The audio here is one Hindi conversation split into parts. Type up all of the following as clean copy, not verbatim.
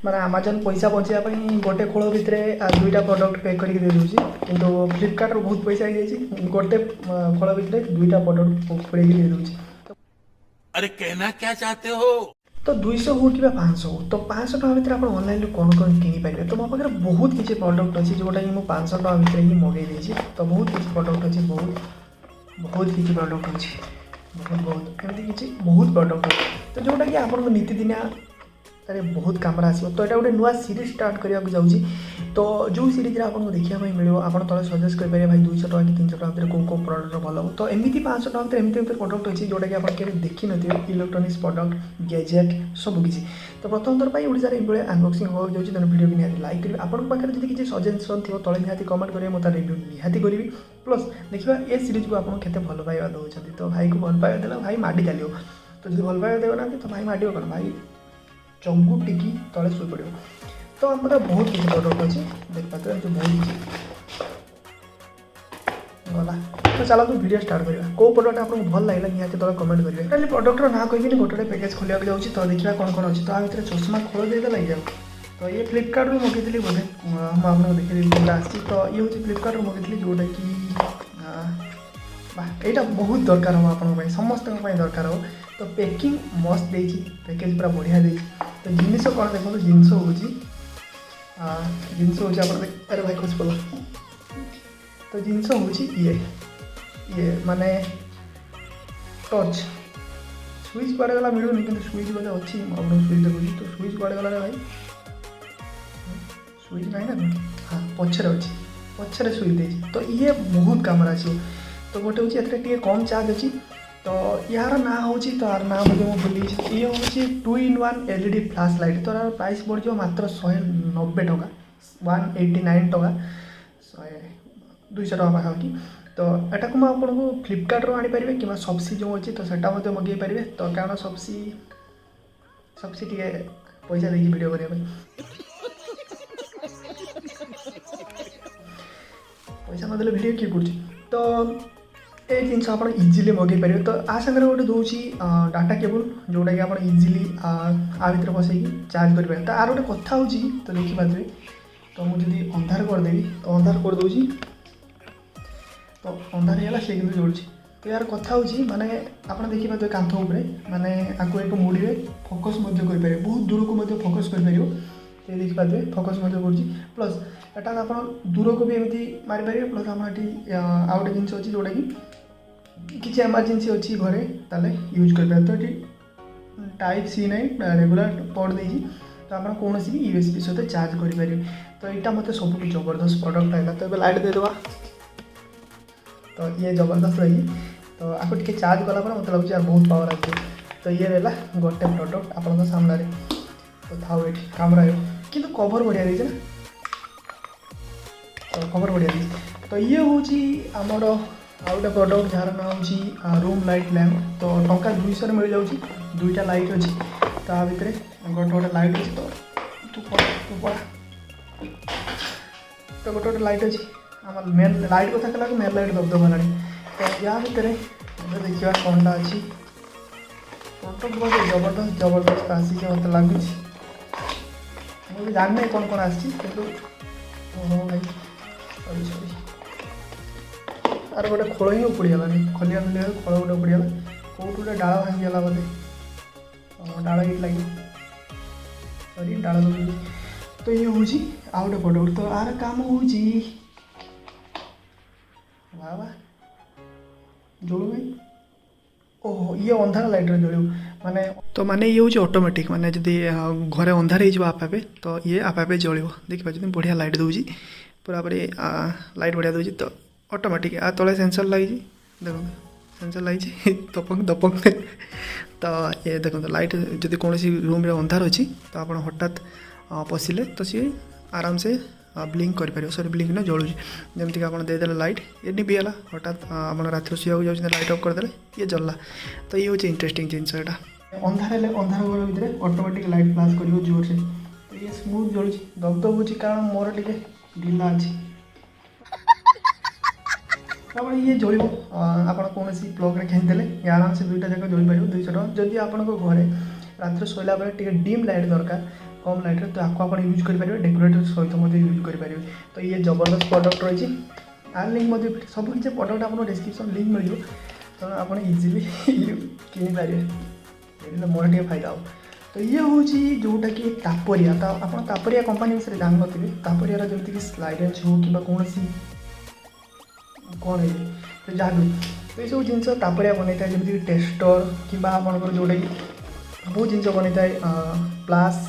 माने अमेजन पैसा बचाई गोटे खोल भितर दुईटा प्रोडक्ट पैक करके दे दूँगी किंतु फ्लिपकार्ट बहुत पैसा हो जाए गोटे खोल भितर दुईटा प्रोडक्ट पूरे दे दूँगी। अरे कहना क्या चाहते हो? तो 200 हो कि 500 हो तो 500 टका भितर आप ऑनलाइन कौन कौन किनीपारे तो मो पाखे बहुत किसी प्रोडक्ट अच्छी जोटा कि मुझे 500 टका भितर ही मगई देती तो बहुत किसी प्रोडक्ट अच्छी बहुत किसी प्रोडक्ट अच्छी बहुत एमती किसी बहुत प्रोडक्ट अच्छे तो जोटा कि आप नीतिदिनिया अरे बहुत कम आसो तो यहाँ गोटे नुआ सीरीज स्टार्ट करने जाऊँगी तो जो सीरीज आपको देखा मिले आप तले सजेस्ट करेंगे भाई 200 टका कि 300 टका कौ कौ प्रोडक्ट भल हो तो एमती 500 टका एमती प्रोडक्ट अच्छी जोटा कि आप देखी नी इलेक्ट्रोनिक्स प्रोडक्ट गैजेट सबकि तो प्रथम थर पर ओडिशा ये अनबॉक्सिंग हो जाऊँगी तेना वीडियो भी निहाती लाइक करेंगे आपन पाखे जब किसी सजेसन थी तले निहाती कमेंट करेंगे मुझे रिव्यू निहाती करी प्लस देखा ये सीरीज को आपको केते भल पाइबा दौरान तो भाई को भल पाइबा देला भाई माडी चलो तो जो भल पाइबा देना तो भाई माडियो कौन भाई चंगू टिकी तले शो पड़ो तो आम बहुत किसी प्रोडक्ट अच्छे देख पाते जो बहुत किसी गला तो चलो तो वीडियो स्टार्ट करवा कौ प्रोडक्ट आपको भल लगे निहाती तले कमेंट करेंगे खाली प्रोडक्टर ना कहीं गोटे पैकेज खोलिया जाऊँगी तो देखा कौन कौन अच्छी तो भितर चश्मा खोल देदेला जाओ तो ये फ्लिपकार्ट रू मगेली बोधे मुझे आपको देखी जोटा आसी तो ये हूँ फ्लिपकार्ट रू मगेली जोटा कि यहाँ बहुत दरकार हो आप समस्त दरकार हो तो पैकिंग मस्त देती पैकेज पूरा बढ़िया दे तो जिनस कौन देखो जिनस हूँ अरे भाई खुश पड़ा तो जिनस हूँ ये माने टच स्विच कुआड़े गला मिलूनी कि स्विच बोधे अच्छी आपको स्विच देखुची तो स्विच कुआड़े गला भाई स्विच ना हाँ पछरे अच्छी पछरे स्विच देती तो ये बहुत कम आसो तो गोटे हूँ कम चार्ज अच्छी तो यार ना हूँ तो यार ना मुझे भूली ये हूँ 2-in-1 एलईडी फ्लैश लाइट तो यार प्राइस बढ़ जाओ मात्र 190 टका 189 टका 200 टका पाखापाखि तो यहाँ को आपको फ्लिपकार्ट रू आनीपारे कि सबसी जो अच्छी तो सेटा मगे पारे तो कारण सबसी टे पैसा देखिए वीडियो करने पैसा नदेले वीडियो किए कर तो ये जिन आप इजिली मगे पारे तो आ सागर गोटे दूसरी डाटा केबल जोटा कि आप इजिली आ भर बसैकी चार्ज करेंगे तो आर गोटे कथा हो तो देखिपारे तो मुझे अंधार करदेवी तो अंधार करदे तो अंधार होगा सी कि जोड़ी तो यार कथा हो माने आप देखिए कांथ उपरे माने आपको एक मुड़े फोकस करें बहुत दूर को फोकस कर ये देखिपारे फोकस कर प्लस एटा आप दूर को भी एमती मारिपारे प्लस आम ये आउ गोटे जिन अच्छी जोटा कि किसी एमरजेंसी अच्छी घरे ताले यूज कर तो ये टाइप सी ना रेगुलर पोर्ट देती तो आप कौन भी यूएसबी सहित चार्ज करेंगे तो यहाँ मत सब जबरदस्त प्रोडक्ट है तो ये लाइट देदेवा तो ये जबरदस्त रही तो आपको टे चार्ज कला मत लगे यार बहुत पावर आए तो ये रहा गोटे प्रोडक्ट आप सामने तो था ये काम कि कवर बढ़िया देना तो कवर बढ़िया दी तो ये हूँ आमर आउ गोटे प्रोडक्ट जार ना हूँ रूम लाइट लैम्प तो टंका 200 मिल जाऊँगी दुईटा लाइट अच्छी तो आ भितर गोटे गोटे लाइट अच्छी तो तू पड़ा तो गोटे गोटे लाइट अच्छी आम मेन लाइट कथा कला मेन लाइट दबदब है तो या भितर देखा कौनटा अच्छी प्रोडक्ट बहुत जबरदस्त आसी मत लगुच मुझे जानी कौन कौन आसी भाई सॉरी अरे गोटे खोल ही उपड़गलानी खलिया मिले खोल गोटे उपड़गला कौट गोटे डाल भांगीगला बोधे डाल ये लगे सॉरी डाल तो ये हूँ आउ गोटे प्रोडक्ट तो आर काम हूँ वाह जोड़ू भाई ओहो ये अंधार लाइट जोड़ू माने तो माने ये हूँ ऑटोमेटिक माने जदि घरे अंधार हो आपे तो ये आपे जल्व देखिए बढ़िया लाइट दूसरी पूरा पूरी लाइट बढ़िया दूसरी तो ऑटोमेटिक आ तले सेंसर लगी देखो सेंसर लगी दपक दपक तो ये देखो लाइट जब कौन रूम रे अंधार अच्छी तो आप हठात पशिले तो सी आराम से ब्लिंक कर सॉरी ब्लिंक ना जलूँ जमीक आप देदेले लाइट ये निभिगला हठात आप रात शुआक जाऊँ लाइट अफ करदे ये जल्ला तो ये हूँ इंटरेस्टिंग जिनस यहाँ अंधार अंधार घर भितर ऑटोमेटिक लाइट फ्लाश कर जोर से तो ये स्मूथ जलूँ दबदब हो कारण मोर टे ढिला अच्छी तापर ये जल आप कौन प्लग रे खेचदेले आराम से दुईटा जाक जल पार 200 टका जदि आप घरे रात शोला बेले टे डिम लाइट दरकार कम लाइट तो आपको आप यूज करेंगे डेकोरेटर सहित यूज करेंगे। तो ये जबरदस्त प्रडक्ट रही आर लिंक सब किसी प्रडक्ट आप डिस्क्रिप्शन लिंक मिल तो आप इजिली किनी पारे ये मोर टे फायदा हो। तो ये हूँ जोटा कि तापरिया तो आप तापरिया कंपानी विषय जान नी तापरिया जमीक स्लाइडेंस हो कि कौन कौन है तो जहाँ भी तो ये सब जिन तापरिया बनई था जमीक टेस्टर कि आपंकर जोटा कि बहुत जिन बनई था प्लास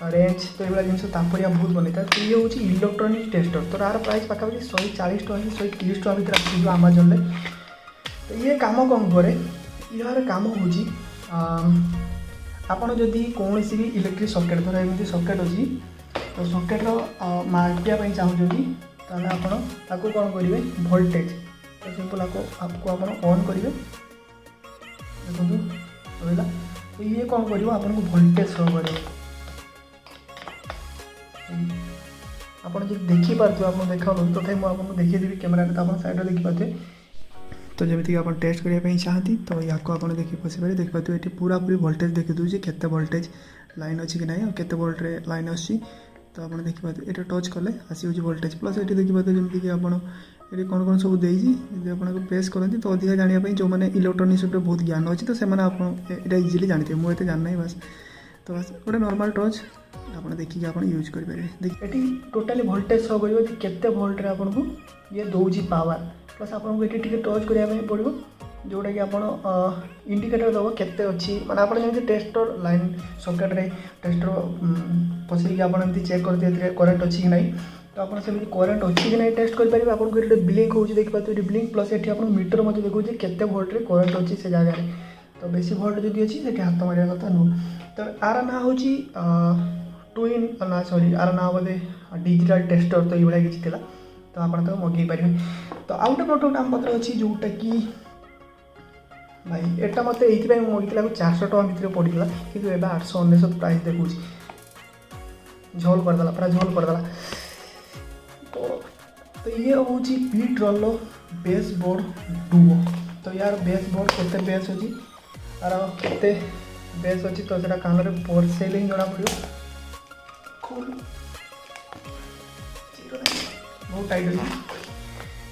रेंज तो ये जिन तापरिया बहुत बनई था। तो ये हूँ इलेक्ट्रोनिक टेस्टर तो यार प्राइस पाखापाखि 140 टଙ୍କା कि 130 टଙ୍କା भर आस आमाजन। तो ये कम कौन कै यार कम हूँ आपड़ जदि कौन भी इलेक्ट्रिक सकेट धर एमती सकेट अच्छी तो सकेट्र मापियापाई चाहूँगी ताल आपको कौन करेंगे वोल्टेज तो सिंपल आपको आप ऑन करेंगे देखो रहा। तो ये कौन कर आपको वोल्टेज शो कर आप देखिपे आप देखा तथा मुझे देखीदेवी कैमेरा तो आप साइड देखिपे। तो जमीक आप टेस्ट करने चाहती तो या आप देखिए बसपारे देखिए ये पूरा पूरी वोल्टेज देखी दूसरी केते वोल्टेज लाइन अच्छी कि ना केते वोल्ट रे लाइन अच्छी। तो आप देखिए ये टच कले आसी वोल्टेज प्लस ये देखिए जमीक ये कौन कौन सब देजी आप प्रेस करती तो अधिका जानापी जो मैंने इलेक्ट्रोनिक्स बहुत ज्ञान अच्छी तो से आप इजिली जानते मुझे जानना बस। तो बस गोटे नॉर्मल टच आप देखिए आप यूज करेंगे ये टोटाली वोल्टेज शो कर केते वोल्ट रे आपको ये दौर पावर प्लस आपको ये टच करने पड़ो जोटा कि आप इंडिकेटर दब केते अच्छी माने आप जमी टेस्टर लाइन सकेट रे टेस्टर पसैक आप चेक करते करेन्ट अच्छी कि नहीं तो आप करेन्ट अच्छी कि नहीं टेस्ट करेंगे। आपको ये ब्लिंक हो देखिए ब्लिंक प्लस ये आप मीटर मत देखो केते वोल्ट रे करेन्ट अच्छी से जगह तो बेसी वोल्ट जब अच्छी से हाथ मारे कथा नुह। तो आर ना हूँ ट्विन ना सॉरी आर ना बोले डिजिटल टेस्टर तो ये किसी तो आप मगे पारे। तो आउ गोटे प्रोडक्ट आम पाखे अच्छी जोटा कि भाई एटा मत ये मगेला 400 टଙ୍କା भितर पड़ा कि 899 प्राइस देखूँ झोल करदेला पूरा झोल करदेला। तो ये हूँ पीट्रोल बेस बोर्ड डुओ। तो यार बेस बोर्ड केते बेस अच्छी आर केते बेस अच्छी तो सेटा कान में परसेलिंग जना पड़ो बहुत टाइट अच्छी।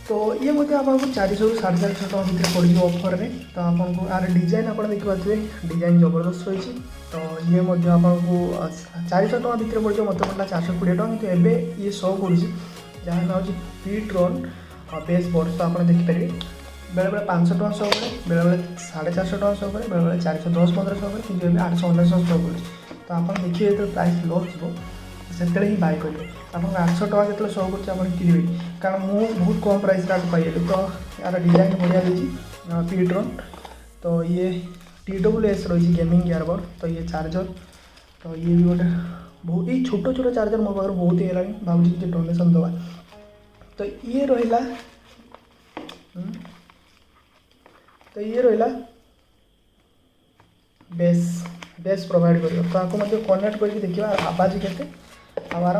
तो ये मुझे आपको 400 ରୁ 450 टଙ୍କା भितर पड़ो ऑफर में। तो आपको आर डिजाइन आप देखिए डिजाइन जबरदस्त रही। तो ये आपको 400 टଙ୍କା भितर पड़ो मत पड़ा 420 टଙ୍କା कि एबे ये शो कर जहाँ ना हूँ पीट्रोन बेस बोर्ड। तो आप देखिपारे बेले बेले 500 टଙ୍କା शो करे बेले बेले 450 टଙ୍କା शो करे बेले बेले 410-15 शो करे कि 899 शो कर। तो आप देखिए जो प्राइस लॉस हो से ही बाय करेंगे आपको 800 टଙ୍କା जो शो कर किनबे कारण मुझे बहुत कम प्राइस आपको पाइली। तो यार डिजाइन बढ़िया रही पीट्रोन। तो ये TWS रही गेमिंग ईयरबड। तो ये चार्जर तो ये भी गोटे बहुत ही छोट छोट चार्जर मो पाखे बहुत ही भावी कि डोनेसन दवा। तो ये रहा तो ये रहा बेस प्रोवाइड कर। तो आपको मतलब कनेक्ट करके देखिए आवाज के आवार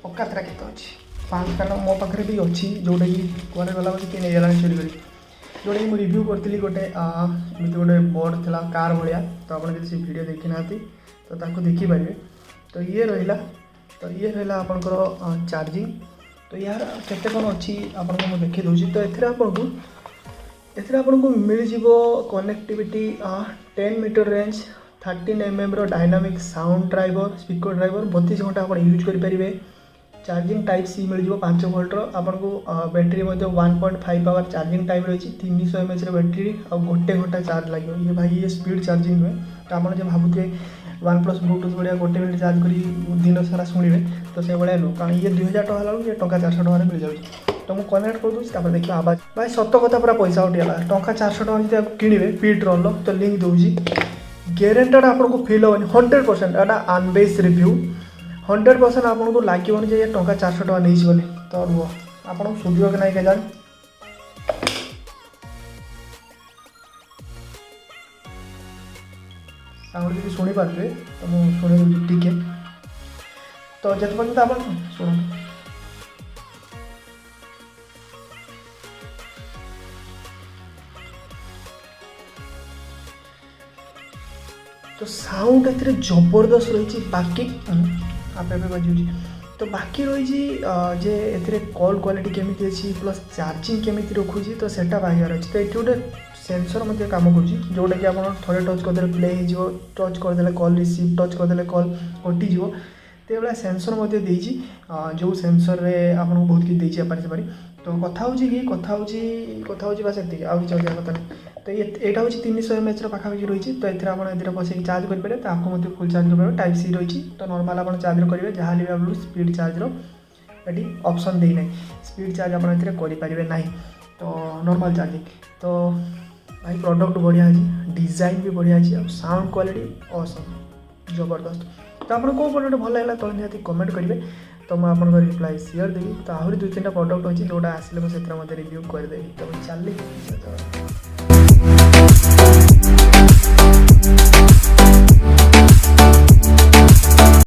औकातरा के अच्छी फैन कारण मो पाखे भी अच्छी जोटा कि कुआरे गला कि नहीं गला चोरी कर जोटा कि मुझे रिव्यू करी गोटे एमती गोटे बोर्ड था कार भाया। तो आप से वीडियो देखी ना तो ताको देखिपारे। तो ये रहा तो ये रहा आपंकर चार्जिंग। तो यार केते कौन अच्छी आपको मुझे देखी दूसरी। तो एथिरे आपको मिल जीवो connectivity 10 metre range 13 mm dynamic sound driver speaker driver 32 घंटा आप यूज करेंगे। चार्जिंग टाइप सी मिल जाव 5 वोल्टर आपको बैटेरी 1.5 आवर चार्जिंग टाइम रही 300 mAh बैटेरी आ 1 घंटा चार्ज लगे। ये भाई ये स्पीड चार्जिंग नुहे तो आप जो भावुए OnePlus ब्लूटूथ भाया 1 मिनट चार्ज कर दिन सारा शुणे तो से भाया नुह कारण ये 2000 टଙ୍କା लाग ये टଙ୍କା 400 टଙ୍କା मिल जाए। तो मुझे कनेक्ट कर दूसरी देखिए आवाज भाई सत कथा पूरा पैसा उठिगला टଙ୍କା 400 टଙ୍କା जब किणवे पीट्रोल तो लिंक दूसरी ग्यारंटेड आपको फिल होनी 100% एटा अनबेस रिव्यू 100% आपको लगे जे टଙ୍କା 400 टଙ୍କା नहीं बोली। तो रुह आपको शुभ कि नहीं क्या साउंड जी शुणी पारे तो मुझे शुणी टी तो जिते पर्यटन आप शुणु तो साउंड साउंड एथिरे जबरदस्त रही बाकी आपे बजुची तो बाकी रही जे एथिरे कॉल क्वालिटी केमिति अछि प्लस चार्जिंग केमिति रखुची तो सेटा बाहर अछि तो एठी गोटे सेंसर मध्य काम करुँची जोटा कि आप थोड़े टच करदे प्ले हो टच करदे कॉल रिसीव टच करदे कॉल कटिज तो ये सेंसर मध्य देइछि जो सेंसर रे आपको बहुत किसी देइछि पारि पारि तो कथा होची कि कथा होची बस एति आउ किछ कथा नहीं तो एटा होची 300 mAh पाखापाखि रही तो एथिरे आपण एथिरे बसैक चार्ज करेंगे तो आपको मध्य फुल चार्ज कर टाइप सी रही तो नॉर्मल आप चार्ज करेंगे जहाँ भी आप स्पीड चार्ज ये ऑप्शन देना स्पीड चार्ज आप करें ना तो नॉर्मल चार्जिंग तो भाई प्रोडक्ट बढ़िया है डिजाइन भी बढ़िया है साउंड क्वालिटी ऑसम जबरदस्त तो आपको कौ प्रोडक्ट भल लगा तो निहाती कमेंट करेंगे तो मैं आपको रिप्लाई शेयर देवी तो आहरी 2-3टा प्रोडक्ट अच्छी जोटा आसिले मुझे रिव्यू करदेवी तो चल